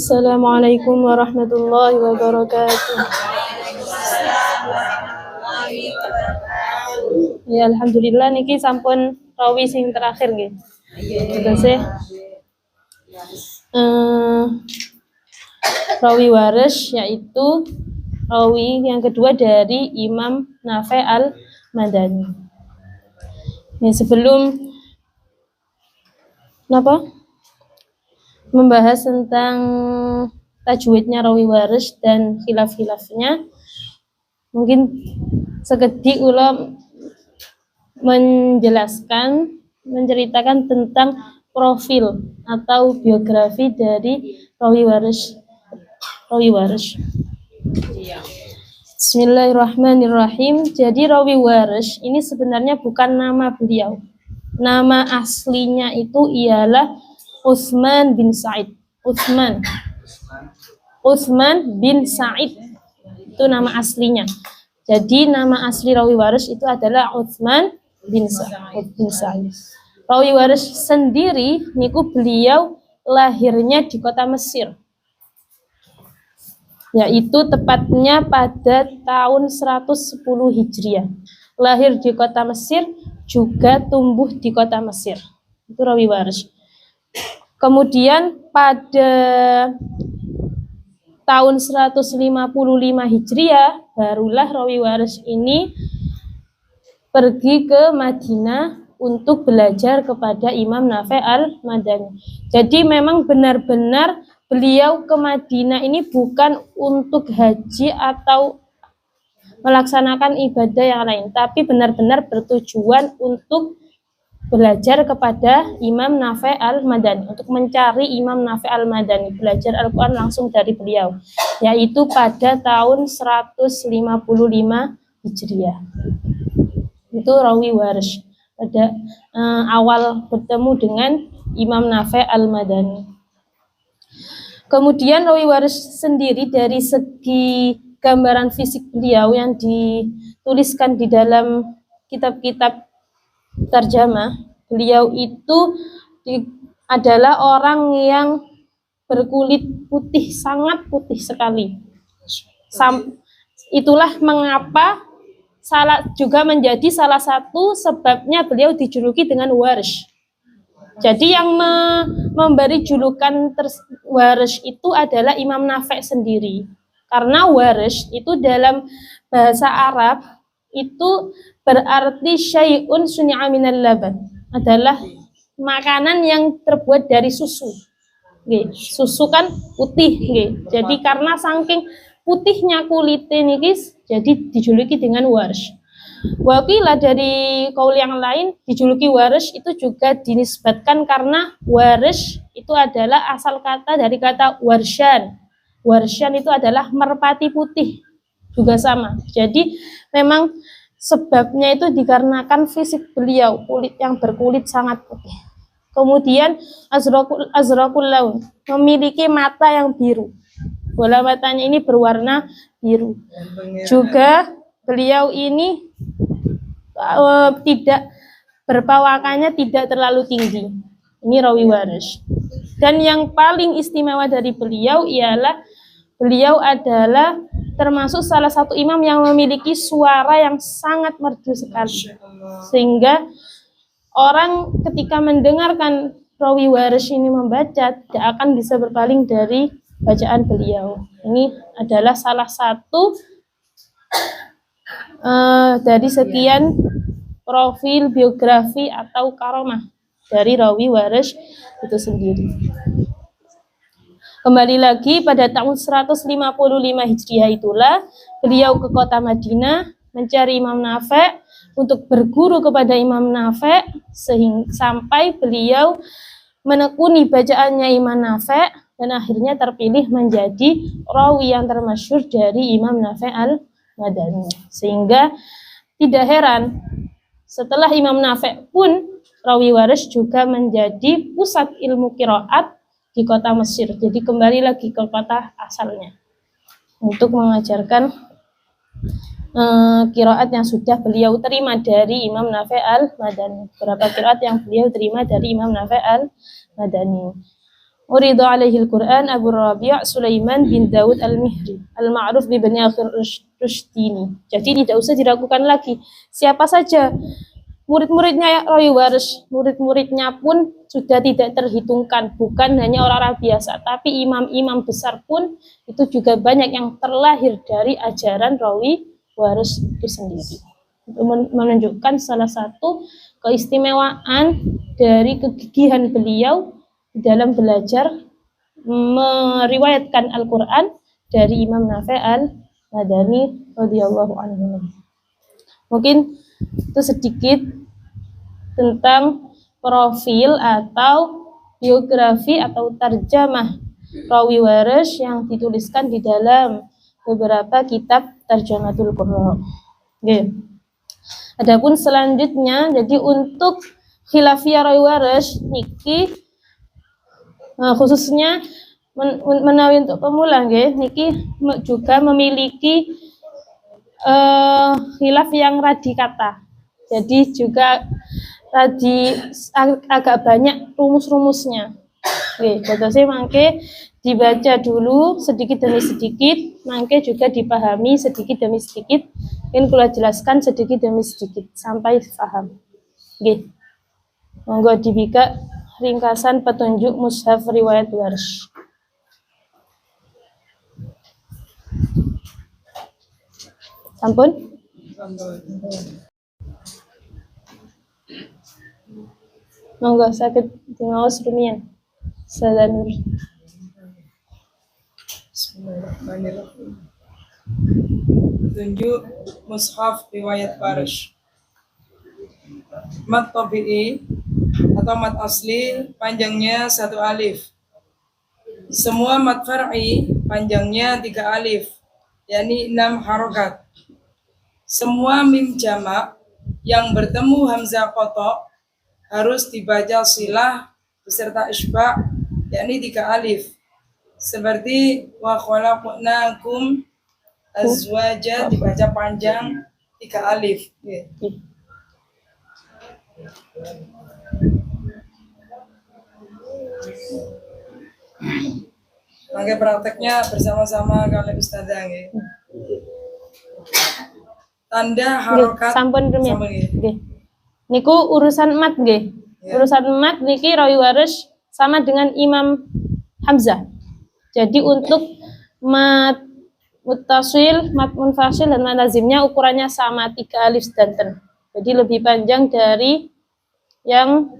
Assalamualaikum warahmatullahi wabarakatuh. Ya alhamdulillah niki sampun rawi sing terakhir nggih. Tegese rawi waris yaitu rawi yang kedua dari Imam Nafi' al-Madani. Ya, sebelum membahas tentang tajwidnya rawi waris dan khilaf-khilafnya, mungkin sekedhik kula menceritakan tentang profil atau biografi dari rawi waris. Bismillahirrahmanirrahim. Jadi rawi waris ini sebenarnya bukan nama beliau. Nama aslinya itu ialah Utsman bin Sa'id. Utsman bin Sa'id itu nama aslinya. Jadi nama asli rawi waris itu adalah Utsman bin Sa'id. Rawi waris sendiri niku beliau lahirnya di kota Mesir, yaitu tepatnya pada tahun 110 Hijriah. Lahir di kota Mesir, juga tumbuh di kota Mesir. Itu rawi waris. Kemudian pada tahun 155 Hijriah, barulah rawi waris ini pergi ke Madinah untuk belajar kepada Imam Nafi' al-Madani. Jadi memang benar-benar beliau ke Madinah ini bukan untuk haji atau melaksanakan ibadah yang lain, tapi benar-benar bertujuan untuk belajar kepada Imam Nafi' al-Madani, untuk mencari Imam Nafi' al-Madani, belajar Al-Quran langsung dari beliau, yaitu pada tahun 155 Hijriah. Itu rawi waris pada awal bertemu dengan Imam Nafi' al-Madani. Kemudian rawi waris sendiri dari segi gambaran fisik beliau yang dituliskan di dalam kitab-kitab tarjamah, beliau itu adalah orang yang berkulit putih, sangat putih sekali. Itulah mengapa juga menjadi salah satu sebabnya beliau dijuluki dengan waris. Jadi yang memberi julukan waris itu adalah Imam Nafi' sendiri. Karena waris itu dalam bahasa Arab itu berarti syai'un suni'a minal laban, adalah makanan yang terbuat dari susu. Susu kan putih, jadi karena saking putihnya kulitnya niki jadi dijuluki dengan waris. Wakilah dari kaul yang lain dijuluki waris itu juga dinisbatkan karena waris itu adalah asal kata dari kata warsyan. Warsyan itu adalah merpati putih, juga sama. Jadi memang sebabnya itu dikarenakan fisik beliau, kulit yang berkulit sangat putih. Kemudian azraqul laun, memiliki mata yang biru. Bola matanya ini berwarna biru. Juga beliau ini tidak berpawakannya tidak terlalu tinggi. Ini rawi waris. Dan yang paling istimewa dari beliau ialah beliau adalah termasuk salah satu imam yang memiliki suara yang sangat merdu sekali. Sehingga orang ketika mendengarkan rawi waris ini membaca tidak akan bisa berpaling dari bacaan beliau. Ini adalah salah satu dari sekian profil biografi atau karomah dari rawi waris itu sendiri. Kembali lagi pada tahun 155 Hijriah itulah beliau ke kota Madinah mencari Imam Nafi' untuk berguru kepada Imam Nafi' sampai beliau menekuni bacaannya Imam Nafi' dan akhirnya terpilih menjadi rawi yang termasyhur dari Imam Nafi' al-Madani. Sehingga tidak heran setelah Imam Nafi' pun rawi waris juga menjadi pusat ilmu qiraat di kota Mesir. Jadi kembali lagi ke kota asalnya untuk mengajarkan qiraat yang sudah beliau terima dari Imam Nafi' al-Madani. Berapa qiraat yang beliau terima dari Imam Nafi' al-Madani. Urida alaihi al-Quran Abu Rabi' Sulaiman bin Daud al-Mihri al-ma'ruf bi Bani Akhir Rushdini. Jadi tidak usah diragukan lagi siapa saja murid-muridnya Rawi Waris, murid-muridnya pun sudah tidak terhitungkan, bukan hanya orang-orang biasa, tapi imam-imam besar pun itu juga banyak yang terlahir dari ajaran Rawi Waris itu sendiri. Menunjukkan salah satu keistimewaan dari kegigihan beliau dalam belajar meriwayatkan Al-Quran dari Imam Nafi' al-Madani radhiyallahu anhu. Mungkin itu sedikit tentang profil atau biografi atau tarjamah Rawi Waris yang dituliskan di dalam beberapa kitab Tarjamatul Qurra. Okay. Adapun selanjutnya, jadi untuk khilafiyah Rawi Waris niki khususnya menawi untuk pemula nggih niki juga memiliki khilaf yang radi kata. Jadi juga agak banyak rumus-rumusnya. Oke, jadi mangke dibaca dulu sedikit demi sedikit, mangke juga dipahami sedikit demi sedikit. Mungkin kula jelaskan sedikit demi sedikit sampai paham. Oke. Monggo dibika ringkasan petunjuk mushaf riwayat Warsh. Sampun? Monggo sakit dimaos rumiyin. Salanur. Bismillahirrahmanirrahim. Petunjuk mushaf riwayat Warsh. Mat tabi'i atau mat asli panjangnya 1 alif. Semua mat far'i panjangnya 3 alif, yakni 6 harokat. Semua mim jamak yang bertemu hamzah qata harus dibaca silah beserta isba', yakni 3 alif. Seperti wa khalaqnakum azwaja dibaca panjang 3 alif. Mangke prakteknya bersama-sama kali Ustazah nggih. Tanda harokat sampun rumiyin. Nggih. Niku urusan mat nggih. Ya. Urusan mat niki Rawi Waris sama dengan Imam Hamzah. Jadi untuk mat muttasil, mat munfasil dan mat lazimnya ukurannya sama 3 alif sedanten. Jadi lebih panjang dari yang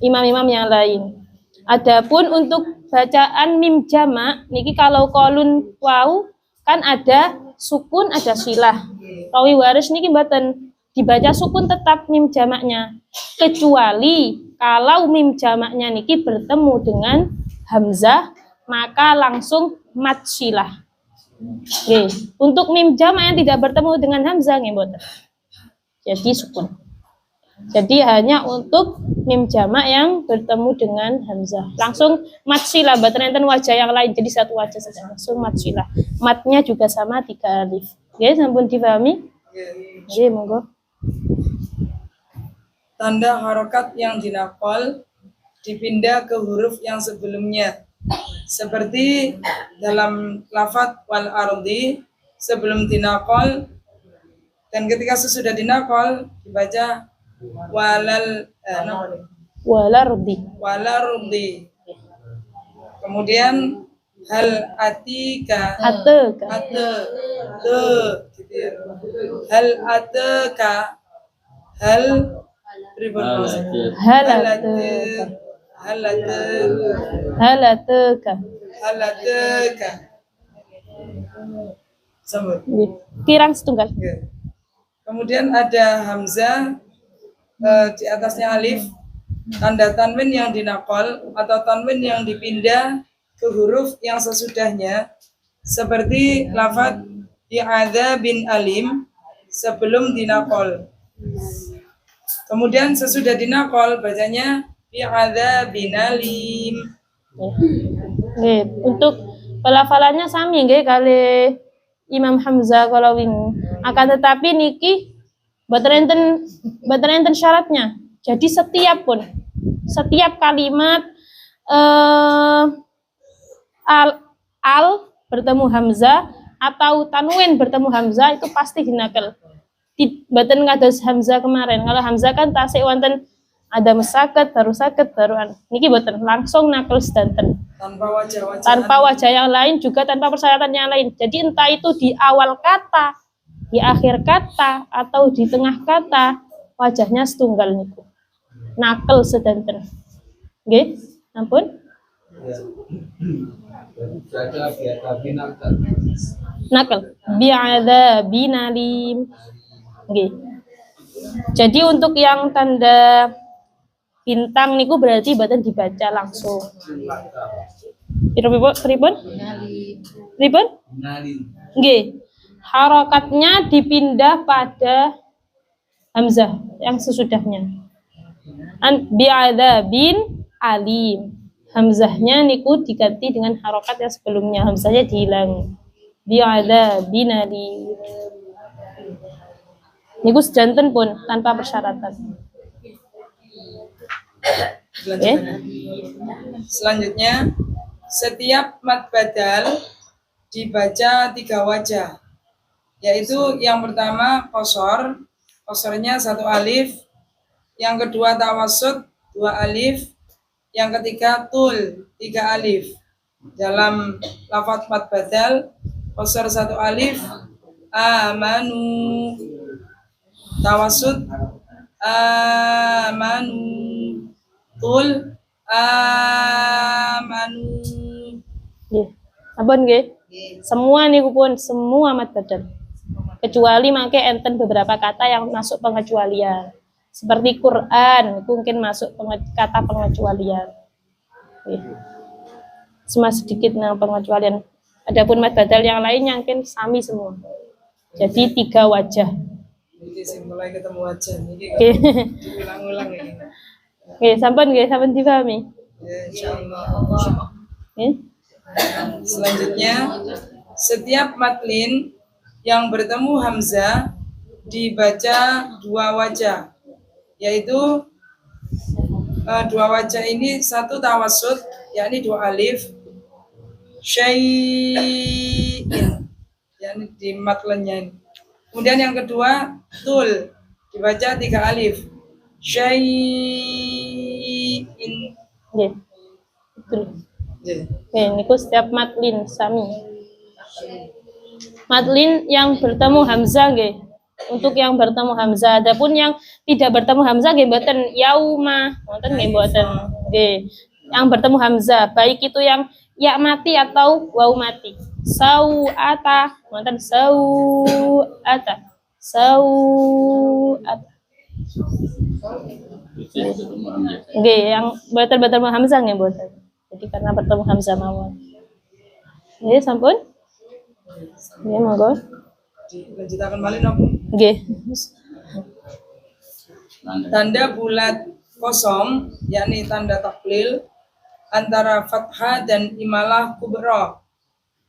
imam-imam yang lain. Adapun untuk bacaan mim jamak niki kalau kolun wau kan ada sukun ada silah. Rawi Waris niki mboten dibaca sukun tetap mim jamaknya, kecuali kalau mim jamaknya niki bertemu dengan hamzah maka langsung mat silah. Oke. Untuk mim jamak yang tidak bertemu dengan hamzah nggih mboten. Jadi sukun. Jadi hanya untuk mim jamak yang bertemu dengan hamzah langsung mat silah, mboten enten wajah yang lain, jadi satu wajah saja langsung mat silah. Matnya juga sama 3 alif. Nggih, sampun dipahami? Nggih, monggo. Tanda harokat yang dinaqal dipindah ke huruf yang sebelumnya. Seperti dalam lafadz wal ardi sebelum dinaqal dan ketika sesudah dinaqal dibaca walardi. Kemudian hal atika hal ataka hal Kirang setunggal. Kemudian ada hamzah di atasnya alif, tanda tanwin yang dinaqal atau tanwin yang dipindah ke huruf yang sesudahnya, seperti lafadz i'adza bin alim sebelum dinaqal. Kemudian sesudah dinaqal bacanya i'adza bin alim. Untuk pelafalannya sami nggih kali Imam Hamzah kalau ini. Akan tetapi niki mboten enten syaratnya. Jadi setiap kalimat eh, al bertemu hamzah atau tanwin bertemu hamzah itu pasti dinakel. Baten kados hamzah kemarin. Kalau hamzah kan tasik wonten ada mesaket baru an. Niki boten langsung nakel sedanten. Tanpa wajah yang lain juga tanpa persyaratan yang lain. Jadi entah itu di awal kata, di akhir kata atau di tengah kata, wajahnya setunggal niku. Nakel sedanten. Nggih, ampun. Nakel bi'adzabin alim. Nggih. Jadi untuk yang tanda bintang niku berarti boten dibaca langsung. Pripun? Pripun? Nggih. Harokatnya dipindah pada hamzah yang sesudahnya. Bi'adzabin alim. Hamzahnya niku diganti dengan harokat yang sebelumnya. Hamzahnya dihilang. Bi'adzabin alim. Niku sedanten pun tanpa persyaratan. Selanjutnya, setiap mad badal dibaca 3 wajah, yaitu yang pertama qasar, qasarnya 1 alif, yang kedua tawassut 2 alif, yang ketiga tul 3 alif. Dalam lafaz mad badal, qasar 1 alif, amanu, tawassut amanu, tul amanu. Nggih. Sampun nggih. Semua niku pun semua mad badal. Kecuali make enten beberapa kata yang masuk pengecualian. Seperti Quran, itu mungkin masuk kata pengecualian. Cuma sedikit nah pengecualian. Adapun mad badal yang lain yang mungkin sami semua. Jadi 3 wajah. Ini mulai ketemu wajah ini. Ulang-ulang ini. Oke, sampun dipahami. Ya, insyaallah. Selanjutnya, setiap matlin yang bertemu hamzah dibaca 2 wajah, yaitu 2 wajah ini, 1 tawassut yakni 2 alif, syai'in yakni di matlennya ini. Kemudian yang kedua tul dibaca 3 alif, syai'in. Nggih. Betul. Yeah. Oke, niku setiap matlin sami. Matlin yang bertemu hamzah nggih. Untuk yang bertemu hamzah, adapun yang tidak bertemu hamzah nggih mboten yauma, wonten nggih mboten. Nggih. Yang bertemu hamzah, baik itu yang ya mati atau wau mati. Sau'ata, wonten sau'ata. Sau'ata. Nggih, yang mboten bertemu hamzah nggih mboten. Jadi karena bertemu hamzah mawon. Nggih, sampun? Nggih, monggo. Dilanjutaken malih napa? Nggih. Tanda bulat kosong, yakni tanda taklil antara fathah dan imalah kubra,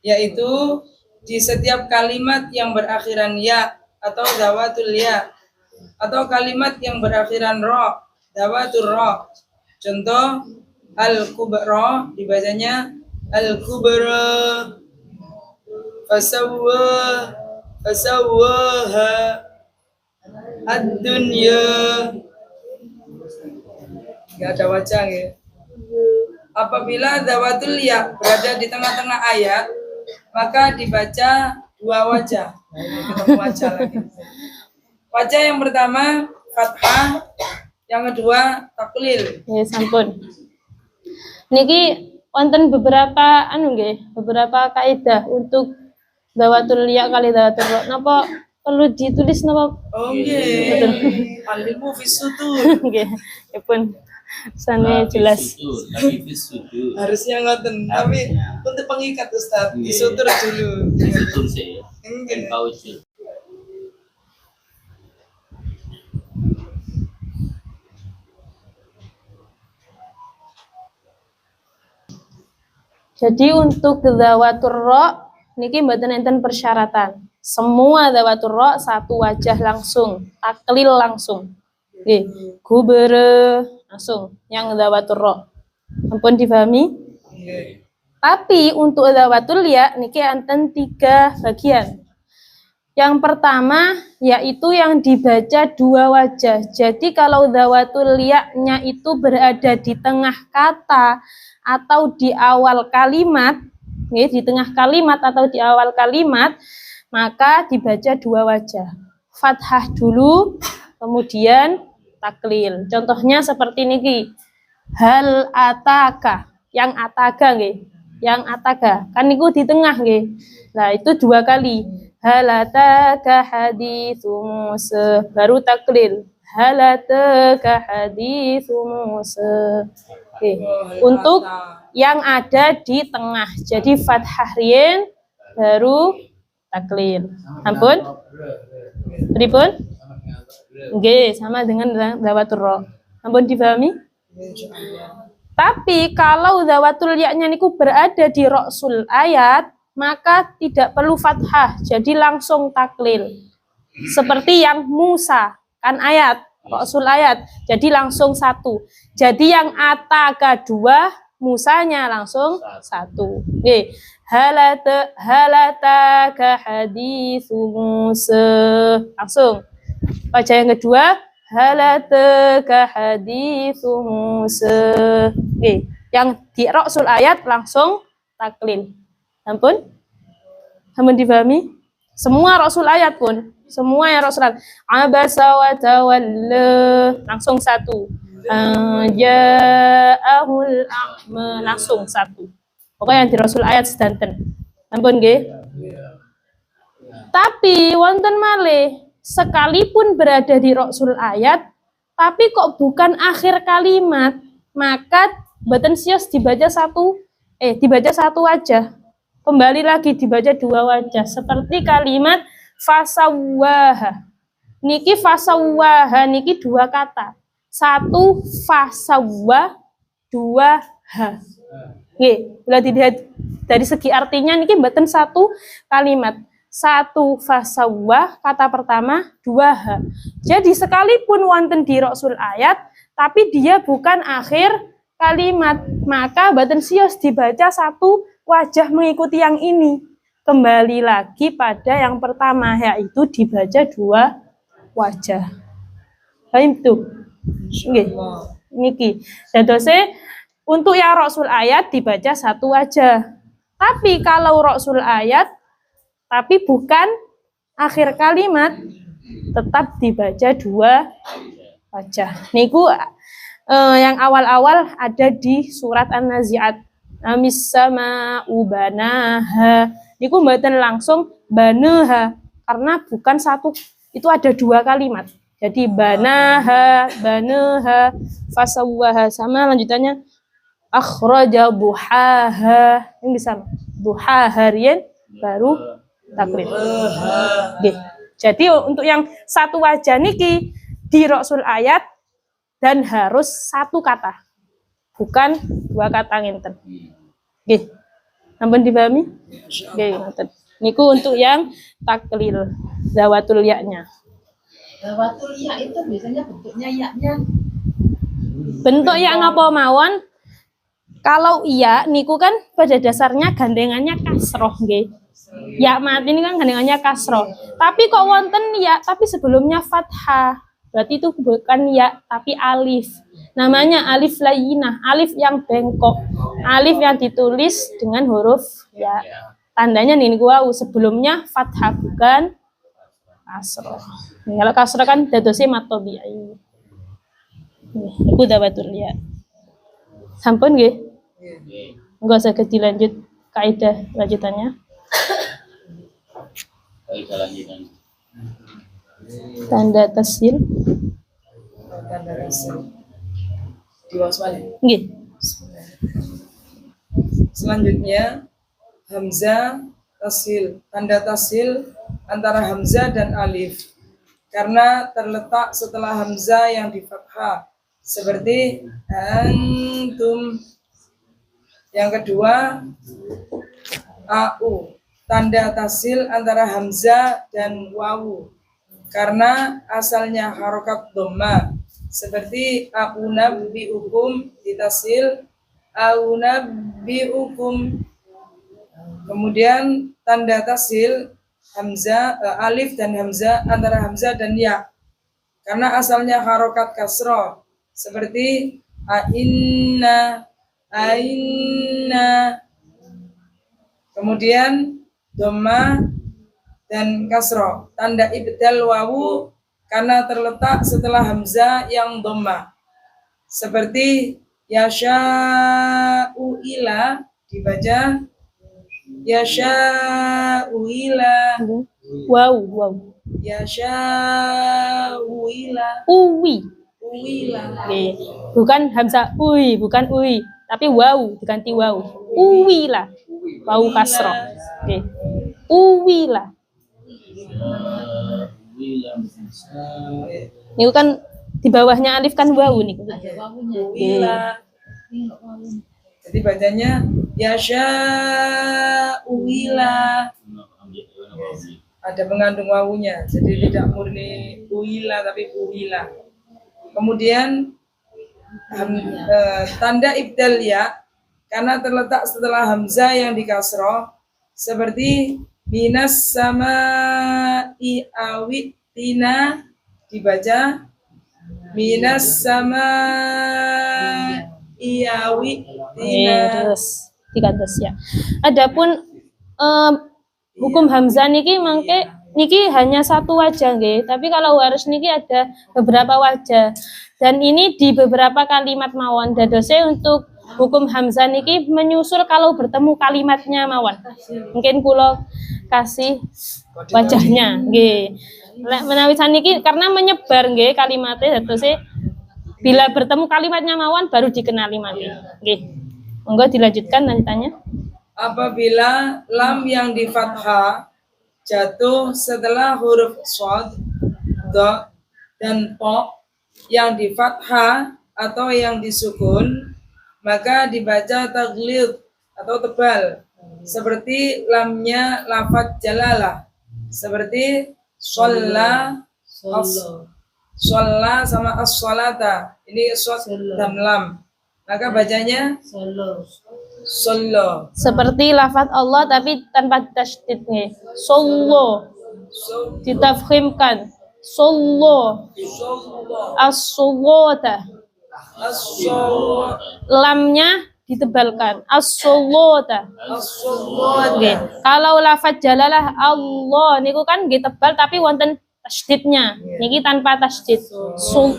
yaitu di setiap kalimat yang berakhiran ya atau dawatul ya, atau kalimat yang berakhiran ro, dawatul ro. Contoh al-kubra dibacanya al-kubra, fasawwaha, ad-dunya. Enggak ada wajah ya. Apabila dawatul ya berada di tengah-tengah ayat, maka dibaca 2 wajah. Ketemu wajah lagi. Wajah yang pertama fathah, yang kedua taklil. Ya, sampun. Niki wonten beberapa beberapa kaidah untuk dawatul ya kali dawatul ro. Napa perlu ditulis napa? Oh nggih. Al-ilmu fis sutur. Nggih. Pun sane jelas. Harusnya ngoten, tapi untuk pengikat Ustaz, disutur dulu. Disutur sih. Nggih. Jadi untuk dawatul ro niki mboten enten persyaratan. Semua dawatul ro 1 wajah langsung, taklil langsung. Nggih, gubere langsung yang dawatul ro. Ampun difahami? Nggih. Tapi untuk dzawatul ya niki enten 3 bagian. Yang pertama yaitu yang dibaca 2 wajah. Jadi kalau dzawatul ya-nya itu berada di tengah kata atau di awal kalimat, di tengah kalimat atau di awal kalimat, maka dibaca 2 wajah. Fathah dulu, kemudian taklil. Contohnya seperti niki. Hal ataka, yang ataka nggih. Yang ataka, kan niku di tengah nggih. Nah, itu 2 kali. Hal ataka haditsu Musa, baru taklil. Hal ataka haditsu Musa. Oke. Untuk yang ada di tengah. Jadi fathah rien baru taklil. Ampun? Pripun? Nggih, sama dengan dzawatul ra. Ampun dipahami? Tapi kalau dzawatul ya-nya niku berada di ra'sul ayat, maka tidak perlu fathah, jadi langsung taklil. Seperti yang Musa, kan ayat, ra'sul ayat, jadi langsung 1. Jadi yang ataka 2, Musanya langsung 1. Oke. Halataka haditsu Musa. Langsung. Wajah yang kedua, halataka haditsu Musa. Oke, yang di ra'sul ayat langsung taklil. Ampun? Ampun dipahami? Semua ra'sul ayat pun, semua yang ra'sul ayat. Abasa wa tawalla, langsung 1. Ja'ahul a'ma, langsung 1. Pokoknya yang di ra'sul ayat sedanten. Ampun nggih? Tapi wonten malih sekalipun berada di ra'sul ayat, tapi kok bukan akhir kalimat, maka boten sios dibaca dibaca 1 wajah. Kembali lagi dibaca 2 wajah. Seperti kalimat fasawwaha. Niki fasawwaha niki 2 kata. 1 fasawwa, 2 ha. Nggih, bila dilihat dari segi artinya niki boten 1 kalimat. 1 fasawwah, kata pertama, 2 ha. Jadi sekalipun wonten di ra'sul ayat, tapi dia bukan akhir kalimat, maka boten sios dibaca 1 wajah mengikuti yang ini. Kembali lagi pada yang pertama, yaitu dibaca 2 wajah. Paham itu? Nggih. Niki. Dadose untuk yang ra'sul ayat dibaca 1 wajah. Tapi kalau ra'sul ayat tapi bukan akhir kalimat, tetap dibaca 2 wajah. Niku yang awal-awal ada di surat An-Nazi'at. Amis sama ubanaha. Niku mboten langsung banaha karena bukan 1, itu ada 2 kalimat. Jadi banaha, fasawwaha, sama lanjutannya akhraja buhaha. Ini bisa duha harian baru taklil. Okay. Jadi untuk yang 1 wajah niki di ra'sul ayat dan harus 1 kata, bukan 2 kata ngenten. Nggih. Ampun dipahami? Nggih, ngoten. Niku untuk yang taklil dzawatul ya-nya. Dzawatul ya itu biasanya bentuknya ya-nya. Bentuk ya ngapa mawon? Kalau iya niku kan pada dasarnya gandengannya kasroh nggih. Ya mati ini kan gandengannya kasroh. Tapi kok wonten ya, tapi sebelumnya fathah. Berarti itu bukan ya, tapi alif. Namanya alif layyinah, alif yang bengkok. Alif yang ditulis dengan huruf ya. Tandanya nih gua sebelumnya fathah bukan kasroh. Kalau kasroh kan dadose matobi'i. Iku dzawatul ya. Sampun nggih? Enggak usah dilanjut kaidah lanjutannya. Tanda tasil. Tanda tasil. Diwaswali. Nggih. Selanjutnya hamzah tasil. Tanda tasil antara hamzah dan alif. Karena terletak setelah hamzah yang di fathah. Seperti antum. Yang kedua au. Tanda tasil antara hamzah dan wawu karena asalnya harokat dhamma seperti aku nabi hukum ditasil au nabbiukum. Kemudian tanda tasil hamzah, alif dan hamzah, antara hamzah dan ya, karena asalnya harokat kasroh, seperti ainna, ainna. Kemudian dhamma dan kasroh, tanda ibdal wawu karena terletak setelah hamzah yang dhamma, seperti yasha'u ila, dibaca yasha'u ila, Wow. yasha'u ila, Uwi. uila. Oke. Bukan hamzah ui, bukan ui, tapi wow diganti wow. Uwi lah. Wow kasroh. Oke. Uwi lah. Ini kan di bawahnya alif kan wow nih. Ada wawunya. Uila. Tengok wawunya. Jadi bacanya yasha'u ila. Ada mengandung wawunya, jadi tidak murni uila tapi uila. Kemudian tanda ibdal ya karena terletak setelah hamzah yang dikasroh, seperti minas sama iawitina, dibaca minas sama iawitina. Terus digantos ya. Adapun hukum hamzah niki mangke niki hanya satu wajah nggih, tapi kalau waris niki ada beberapa wajah. Dan ini di beberapa kalimat mawon. Dadose untuk hukum hamzah niki menyusul kalau bertemu kalimatnya mawon. Mungkin kula kasih wajahnya nggih. Lek menawi saniki karena menyebar nggih kalimatnya, dadose bila bertemu kalimatnya mawon baru dikenali mangke. Nggih. Monggo dilanjutkan lanjutannya. Apabila lam yang di fathah jatuh setelah huruf shad, dha, dan to yang di fathah atau yang disukun, maka dibaca taglid atau tebal, seperti lamnya lafadz jalalah, seperti sholla, sholla sama as-sholata, ini shad dan lam, maka bacanya Solo. Seperti lafaz Allah tapi tanpa tasydid nih. Solo. Ditafkhimkan. Solo. As-solota. Lamnya ditebalkan. As-solota. Nggih. Kalau lafaz jalalah Allah niku kan nggih tebal tapi wonten tasydidnya. Niki tanpa tasydid.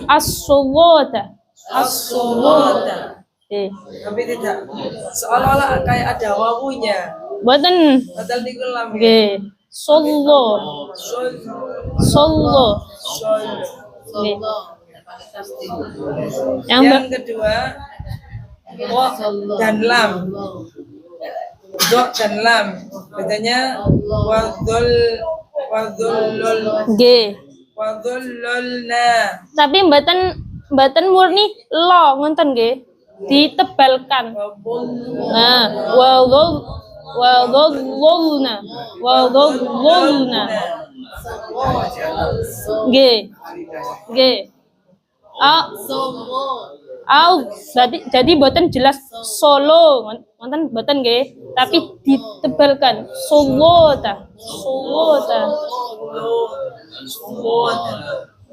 As-solota. As-solota. Tapi tidak seolah-olah kayak ada wawunya. Boten. Padahal niku lam. Nggih. Solo. Solo. Nggih. Yang kedua, wa dan lam. Do dan lam. Bacanya wadhullul. Nggih. Wadhullulna. Tapi mboten murni lo ngoten nggih. Ditebalkan. Nah, wadhullulna. Nggih. Jadi mboten jelas solo ngoten mboten nggih, tapi ditebalkan solo ta.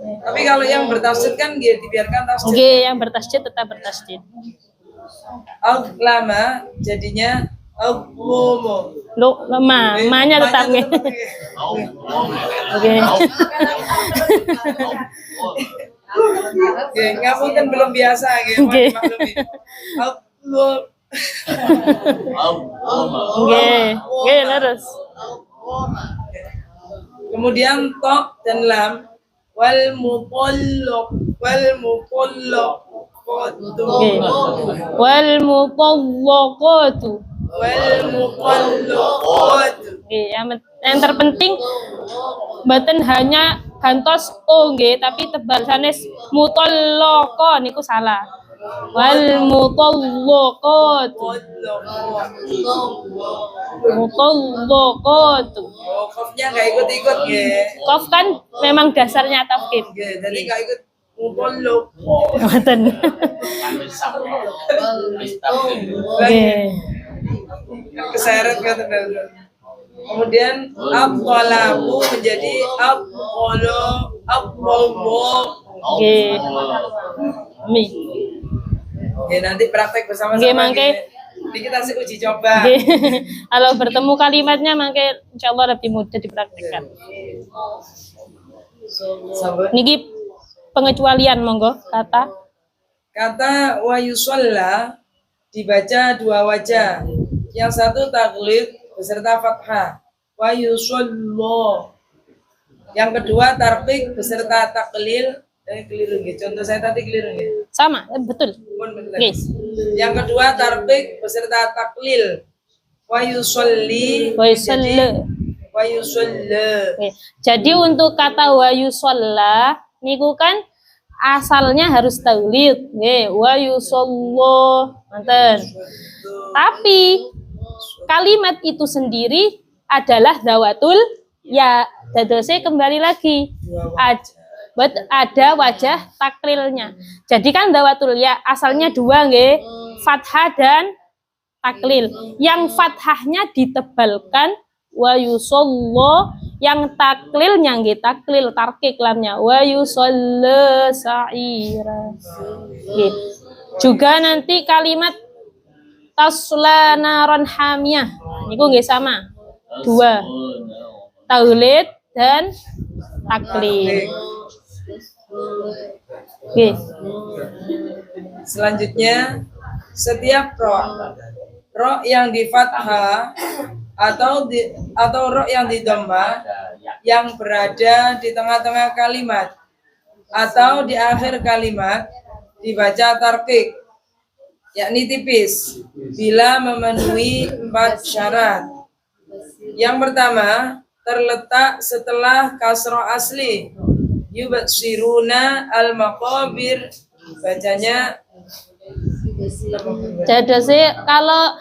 Tapi kalau yang bertasydid kan dia dibiarkan tasydid. Nggih, yang bertasydid tetap bertasydid. Lama jadinya aglomo. Lo lemah, ma-nya tetap nggih. Oke. Oke, ngapunten belum biasa gitu. Nggih. Nggih, terus. Kemudian to dan lam wal mutallaq Oke. Wal mutallaqatu. Oke, yang terpenting mboten hanya gantos o nggih, tapi tebal sanes mutallaqa niku salah. Wal mutallaqatu. Mutallaqatu. Qafnya nggak ikut-ikut nggih. Qaf kan memang dasarnya tafkhim. Nggih, jadi nggak ikut Muballok. Ngoten. Nggih. Keseret kata Ustaz. Kemudian aqalabu menjadi aqallo. Nggih. Mi. Ya nanti praktek bersama-sama. Nggih, mangke. Ini kita sih uji coba. Nggih. Kalau bertemu kalimatnya mangke insyaallah lebih mudah dipraktikkan. Sahabat. Niki pengecualian monggo kata Kata wa yusalla dibaca dua wajah. Yang satu taklid beserta fathah. Wa yusallo. Yang kedua tarqiq beserta taklil. Keliru nggih. Contoh saya tadi keliru nggih. sama, betul. Pun betul. Nggih. Yang kedua tarqiq beserta taklil. Wa yusalli. Wa yusalli. Wa yusalli. Oke. Jadi untuk kata wa yusalla niku kan asalnya harus taulid, nggih, wa yusallu. Ngoten. Tapi kalimat itu sendiri adalah dawatul ya. Dadose kembali lagi. Ada wajah taklilnya. Jadi kan dawatul ya asalnya dua nggih, fathah dan taklil. Yang fathahnya ditebalkan wa yusallu, yang taklilnya nggih taklil tarkik lamnya wa yusallu sa'ira. Nggih. Juga nanti kalimat tasla naron hamiyah niku nggih sama. Dua. Taulid dan taklil. Nggih. Selanjutnya setiap ro yang di fathah atau ro yang di dhamma yang berada di tengah-tengah kalimat atau di akhir kalimat dibaca tarqiq, yakni tipis bila memenuhi 4 syarat. Yang pertama, terletak setelah kasroh asli. Yubsiruna al-maqabir, bacanya Jadi sih kalau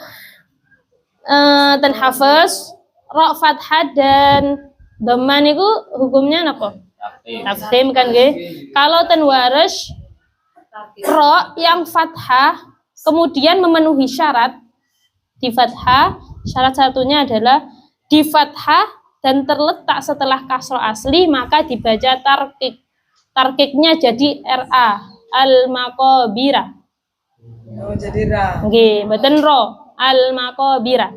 ten hafaz ro fathah dan dhamma niku hukumnya napa? Tafkhim kan nggih. Kalau ten waras ro yang fathah kemudian memenuhi syarat di fathah, syarat satunya adalah di fathah dan terletak setelah kasroh asli maka dibaca tarqiq. Tarqiqnya jadi ra al-maqabira. oh, jadi ra. Nggih, mboten ro al-maqabira.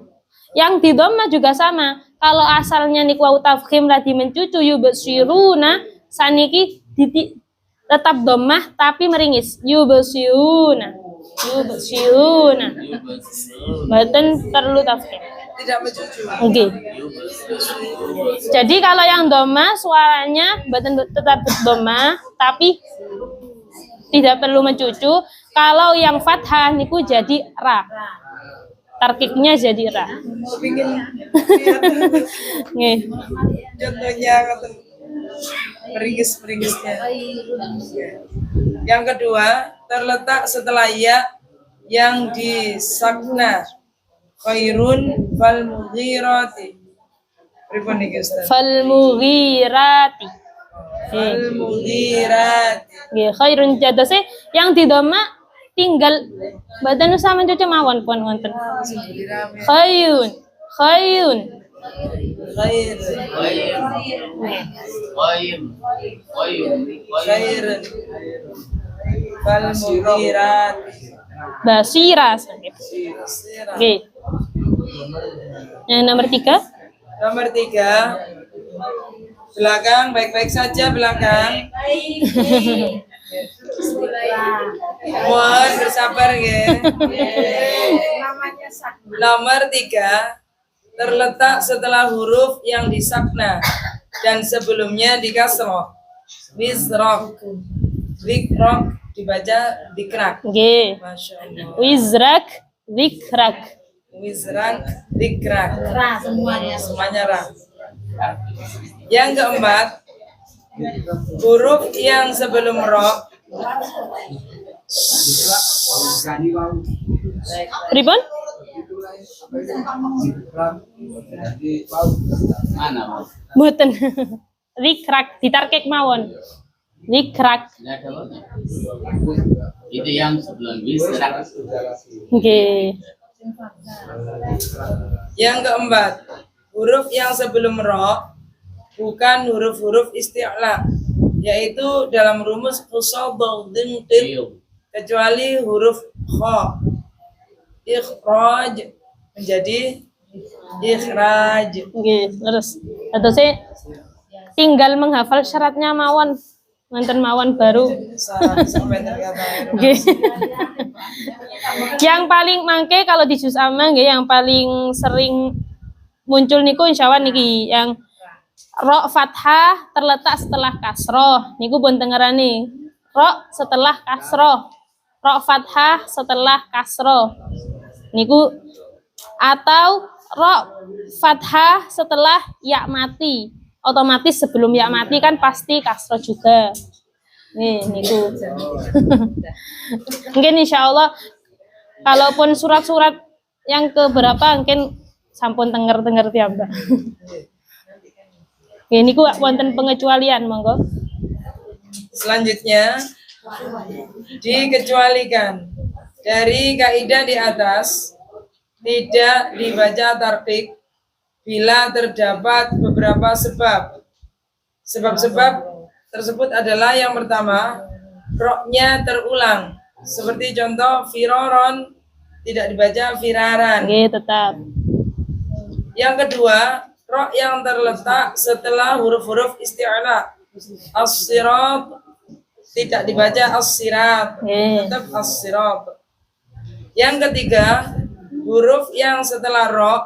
Yang di dhamma juga sama. Kalau asalnya niku wau tafkhim lagi mencucu yubsiruna, saniki tetap dhammah tapi meringis. Yubsiruna. Yubsiruna. Mboten perlu tafkhim. Tidak mencucu. Nggih. Jadi kalau yang dhamma suaranya mboten tetap dhamma tapi tidak perlu mencucu. Kalau yang fathah niku jadi ra. Tarkiknya jadi ra. Kepingin Nggih. contohnya meringis-meringisnya. Yang kedua, terletak setelah ya yang disakna. Khairun fal mughirati. Pripun niki Ustaz? Fal mughirati. Fal mughirati. Nggih, khairun jadase yang di dhamma tinggal badan sama cucu mawon pun wonten. Khairun. Khairun. Khair. Khairun. Fal mughirati. Basira. Nggih. Yang nomor 3. Nomor 3. Belakang, baik-baik saja belakang. Mohon bersabar ya. Nomor 3. Terletak setelah huruf yang disakna dan sebelumnya dikasroh. Wisrok. Wikrok dibaca dikrak. Nggih. Masya Allah. Wizrak, zikrak. Wisrak, dikrak. Ra semuanya. Semuanya ra. Yang keempat, huruf yang sebelum ro Pripun? Mboten. Zikrak ditarkik mawon. Likrak. Nggak ada apa? Itu yang sebelum wisrak. Nggih. Yang keempat, huruf yang sebelum ro bukan huruf-huruf isti'la, yaitu dalam rumus usul ba'dhin qid, kecuali huruf kha. Ikhraj menjadi ikhraj. Nggih, terus atose tinggal menghafal syaratnya mawon. Wonten mawon baru. Sampai terkata Nggih. Yang paling mangke kalau di juz amma nggih yang paling sering muncul niku insyaallah niki yang ro fathah terletak setelah kasroh. Niku pun tengerane. Ro setelah kasroh. Ro fathah setelah kasroh. Niku atau ro fathah setelah ya mati. Otomatis sebelum ya mati kan pasti kasroh juga. Nih, niku. Mungkin insyaallah kalaupun surat-surat yang keberapa mungkin sampun tenger-tenger piyambak. Nggih niku wonten pengecualian monggo. Selanjutnya dikecualikan dari kaidah di atas, tidak dibaca tarqiq bila terdapat beberapa sebab. Sebab-sebab tersebut adalah yang pertama, roknya terulang. Seperti contoh firoron tidak dibaca firaran. Nggih tetap. Yang kedua, rok yang terletak setelah huruf-huruf isti'la. As-sirat tidak dibaca as-sirat, Nggih. tetap as-sirat. Yang ketiga, huruf yang setelah ro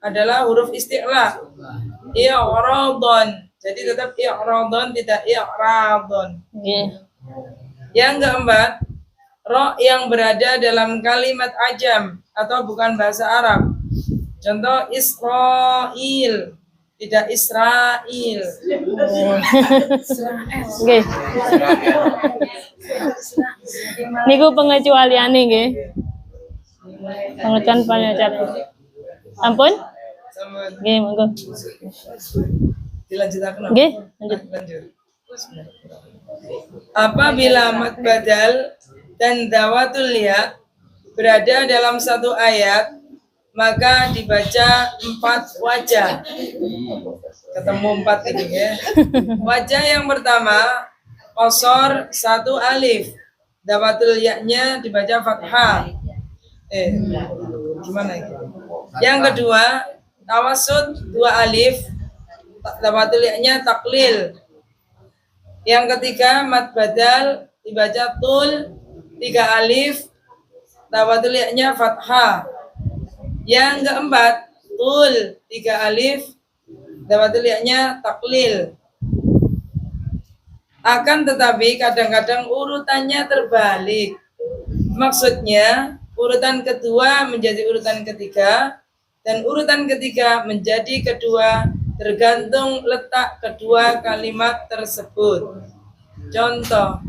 adalah huruf isti'la. I'radun. Jadi tetap i'radun, tidak i'radun. Nggih. Yang keempat, ro yang berada dalam kalimat ajam atau bukan bahasa Arab. Contoh Israel, tidak Israel. Nggih. Niku pengecualiane nggih. Pengecualian. Ampun? Sama Nggih, monggo. dilanjutkan. Nggih, lanjut. Lanjut. Apabila mad badal dan dawatul ya berada dalam satu ayat, maka dibaca 4 wajah. Ketemu 4 ini ya. Wajah yang pertama, qasar 1 alif. Dawatul ya-nya dibaca fathah. Gimana ini? Yang kedua, tawassut 2 alif. Dawatul ya-nya taklil. Yang ketiga, mad badal dibaca tul 3 alif. Dawatul ya-nya fathah. Yang keempat, tul 3 alif, dawatul ya-nya taklil. Akan tetapi kadang-kadang urutannya terbalik. Maksudnya, urutan kedua menjadi urutan ketiga, dan urutan ketiga menjadi kedua, tergantung letak kedua kalimat tersebut. Contoh.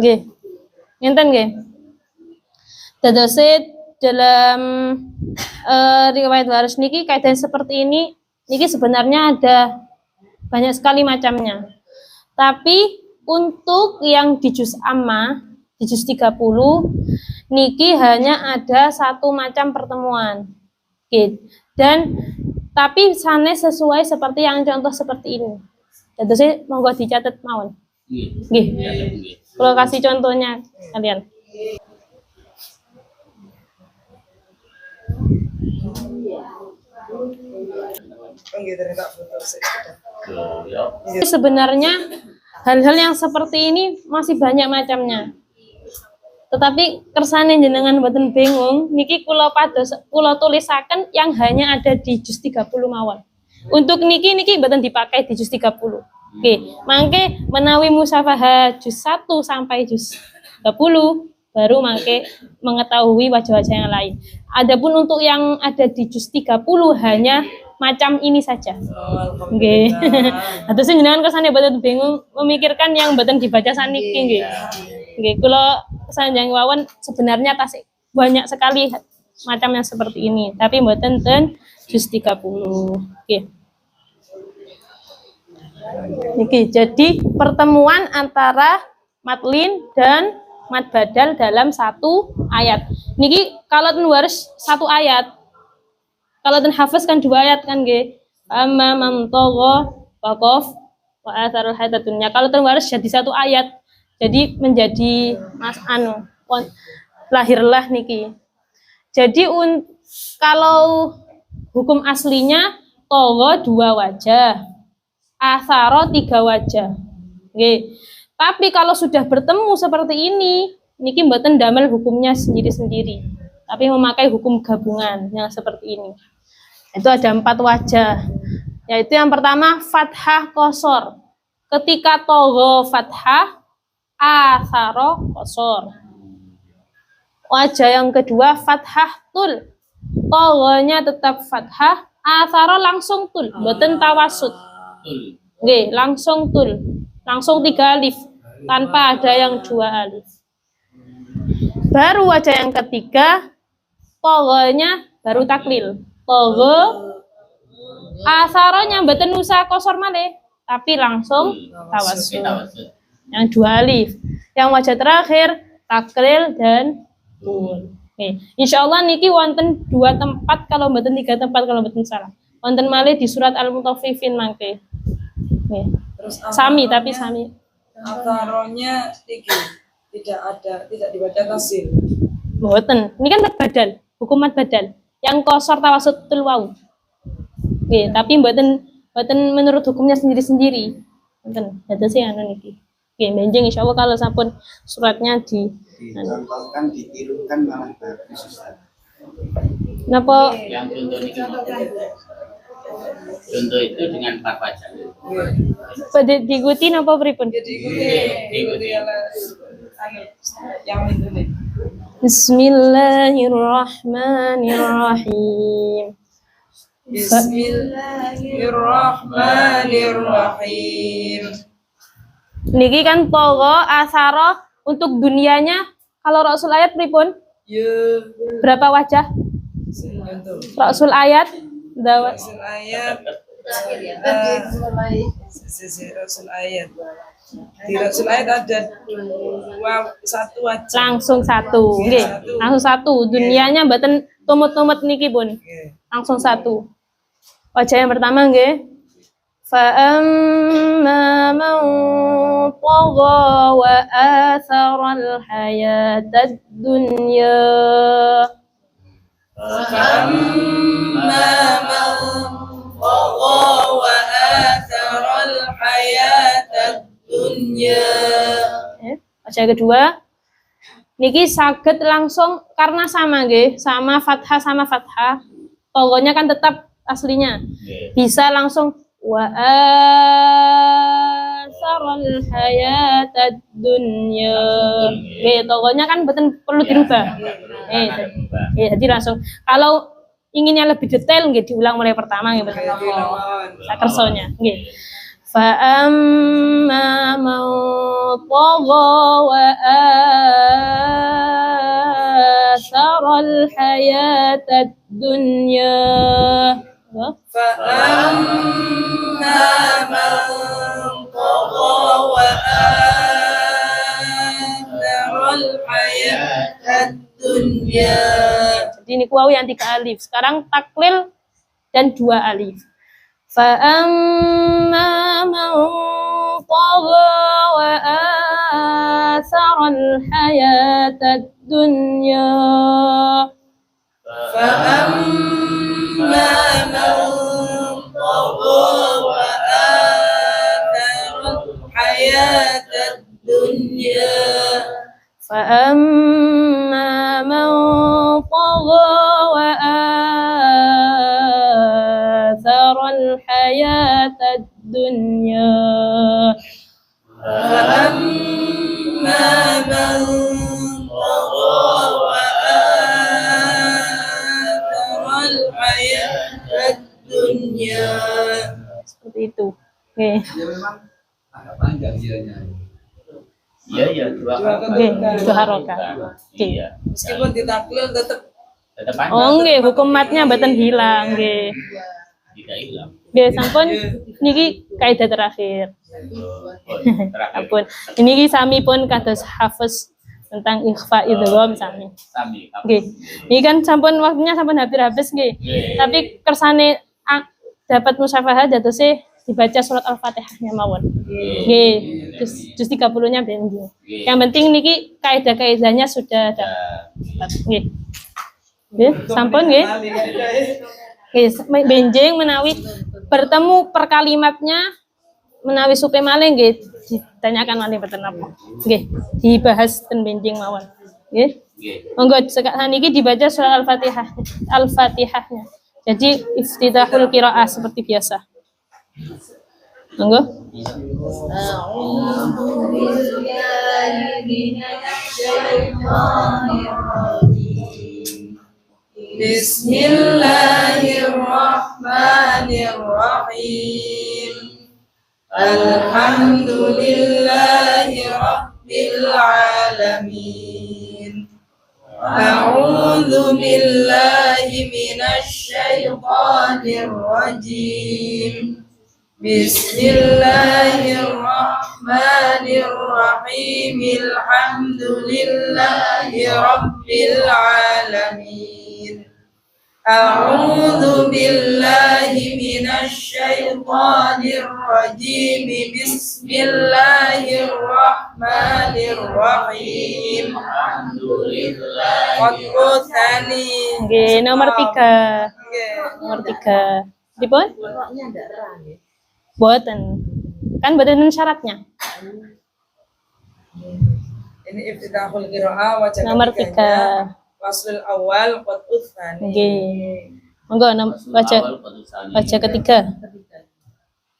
Nggih. Ngenten nggih. Dadose dalam riwayat waris niki kaidah seperti ini niki sebenarnya ada banyak sekali macamnya. Tapi untuk yang di juz amma, di juz 30 niki hanya ada 1 macam pertemuan. Gitu. Dan tapi sanes sesuai seperti yang contoh seperti ini. Dadose monggo dicatat mawon. Nggih. Kalau kasih contohnya kalian. Sebenarnya hal-hal yang seperti ini masih banyak macamnya. Tetapi kersane jenengan mboten bingung, niki kula tulisaken yang hanya ada di juz 30 mawon. Untuk niki mboten dipakai di juz 30. Oke, mangke menawi musafaha juz 1 sampai juz 30 baru mangke mengetahui wajah-wajah yang lain. Adapun untuk yang ada di juz 30 hanya macam ini saja. Nggih. Atus jenengan kesane mboten bingung memikirkan yang mboten dibaca saniki nggih. Nggih, kula sanjang wawon sebenarnya tasik banyak sekali macam yang seperti ini, tapi mboten ten juz 30. Nggih. Niki, jadi pertemuan antara matlin dan mad badal dalam satu ayat. Niki kalau ten waris satu ayat. Kalau ten hafaz kan dua ayat kan nggih. Amma man tagha waqaf wa atharul hayatad dunya. Kalau ten waris jadi satu ayat. Jadi menjadi lahirlah niki. Jadi kalau hukum aslinya tagha dua wajah. Asaro 3 wajah. Oke. Tapi kalau sudah bertemu seperti ini, niki mboten damel hukumnya sendiri-sendiri. Tapi memakai hukum gabungan yang seperti ini. Itu ada 4 wajah. Yaitu yang pertama fathah qasar. Ketika tagha fathah, asaro qasar. Wajah yang kedua fathah tul. Taghanya tetap fathah, asaro langsung tul, mboten tawasud. Oke, langsung tul. Langsung 3 alif tanpa ada yang 2 alif. Baru wajah yang ketiga taghanya baru taklil. Tagha asaronya mboten usah qasar malih, tapi langsung tawasud. Yang 2 alif. Yang wajah terakhir taklil dan tul. Oke, insyaallah niki wonten 2 tempat kalau mboten 3 tempat kalau mboten salah. Wonten malih di surat Al-Mutaffifin mangke. Nih. Terus Sami tapi sami. Ataronya tidak dibaca tasil. Mboten. Ini kan mad badal, hukum mad badal. Yang qasar tawasud tul waw. Oke, tapi mboten menurut hukumnya sendiri-sendiri. Mboten. Dados sing anu niki. Oke, benjing insyaallah kalau sampun suratnya dicontohkan, ditirukan malah bagus Ustaz. Napa Yang contoh itu dengan 4 wajah. pada diikuti napa pripun? Jadi ikuti yang itu nih. Bismillahirrahmanirrahim. Bismillahirrahmanirrahim. Niki kan tagha asara untuk dunianya kalau rasul ayat pripun? Ya, Berapa wajah? itu. Rasul ayat dawa Rasul ayat. Rasul ayat. Di Rasul ayat ada 1 wajah. langsung 1. Nggih, langsung 1. Dunianya mboten tumut-tumut niki pun. Oke. Langsung 1. Wajah yang pertama nggih. Fa amma man tagha wa athara al-hayatad dunya. Wajah kedua niki saged langsung karena sama nggih, sama fathah. Togonya kan tetap aslinya. Bisa langsung wa asaral hayatad dunya. Nggih, togonya kan betul perlu dirubah. Jadi langsung kalau inginnya lebih detail nggih diulang mulai pertama nggih betul. Sakersonya nggih. Fa amma man tagha wa asaral hayatad dunya. فأما من طغى وآثر الحياة الدنيا. Jadi ini waw yang 3 alif. Sekarang taklil dan 2 alif. فأما من طغى وآثر الحياة الدنيا. فأما من طغى وآثر الحياة الدنيا. فأما من طغى وآثر الحياة الدنيا. فأما من طغى وآثر الحياة الدنيا. Seperti itu. Oke. Ya memang agak panjang dianya. Iya, 2 Oke, 2 harokat. Oke. Iya. Meskipun ditaklil tetap Tetap panjang. Oh nggih, hukum matnya mboten hilang nggih. Tidak hilang. Nggih, sampun niki kaidah terakhir. Terakhir. Ampun. Niki sami pun kados hafiz tentang ikhfa idgham sami. Sami. Nggih. Ini kan sampun waktunya sampun hampir habis nggih. Nggih. Tapi kersane dapat musyafahat datose dibaca surat Al-Fatihahnya mawon. Nggih. Juz 30-nya benjing. Yang penting niki kaidah-kaidahnya sudah dapat. Nggih. Nggih, sampun nggih. Nggih, benjing menawi bertemu per kalimatnya menawi supe malih nggih ditanyakan malih mboten napa. Nggih, dibahas ten benjing mawon. Nggih. Nggih. Monggo saniki dibaca surat Al-Fatihahnya. Jadi iftitahul qiraah seperti biasa. Monggo. Bismillahirrahmanirrahim. Alhamdulillahi rabbil alamin. A'udzu billahi minasy syaithanir rajim. Bismillahirrahmanirrahim. Alhamdulillahi rabbil alamin. A'udzu billahi minasy syaithanir rajim. Bismillahirrahmanirrahim. Qadqut tani. Nggih, nomor 3. Nomor 3. Dipun? Roknya ndak ra nggih. Boten. Kan boten syaratnya. Ini iftitahul qiraah wajah Nomor ketiganya. 3. Faslul awal qadqut tani. Nggih. Monggo baca ketiga.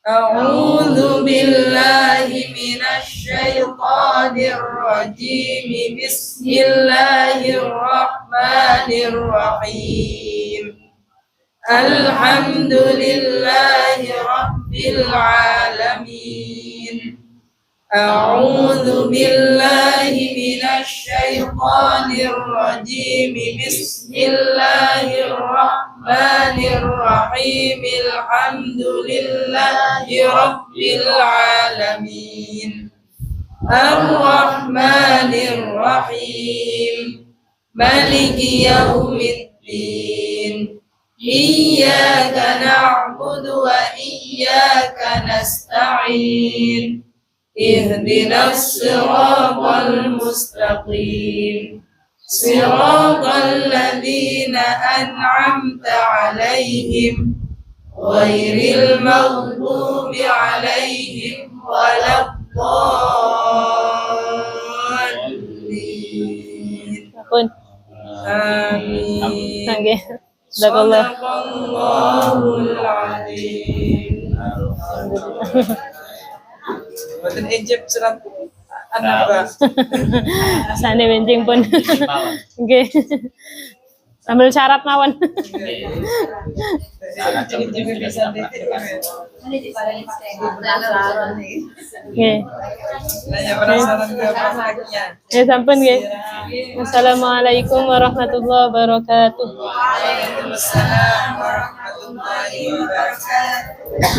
A'udzu billahi minasy syaithanir rajim. Bismillahirrahmanirrahim. Alhamdulillahi rabbil alamin. A'udzu billahi minasy syaithanir rajim. Bismillahirrahmanirrahim. Alhamdulillahi rabbil alamin. Ar-Rahmanir Rahim. Maliki yaumiddin. Iyyaka na'budu wa iyyaka nasta'in. Ihdinas siratal mustaqim. Siratal ladzina an'amta 'alaihim ghairil maghdubi 'alaihim waladdallin. Pun. Amin. Nggih. Jazakallah. Shadaqallahul adzim. Boten ejeb surat An-Naba. Sane benjing pun. Nggih. Sambil syarat mawon. Ejeb juga bisa titik. Ini dibaleni pakai penasaran nih. Nggih. Nanya penasaran ke prakteknya. Ya sampun nggih. Wassalamualaikum warahmatullahi wabarakatuh. Waalaikumsalam warahmatullahi wabarakatuh.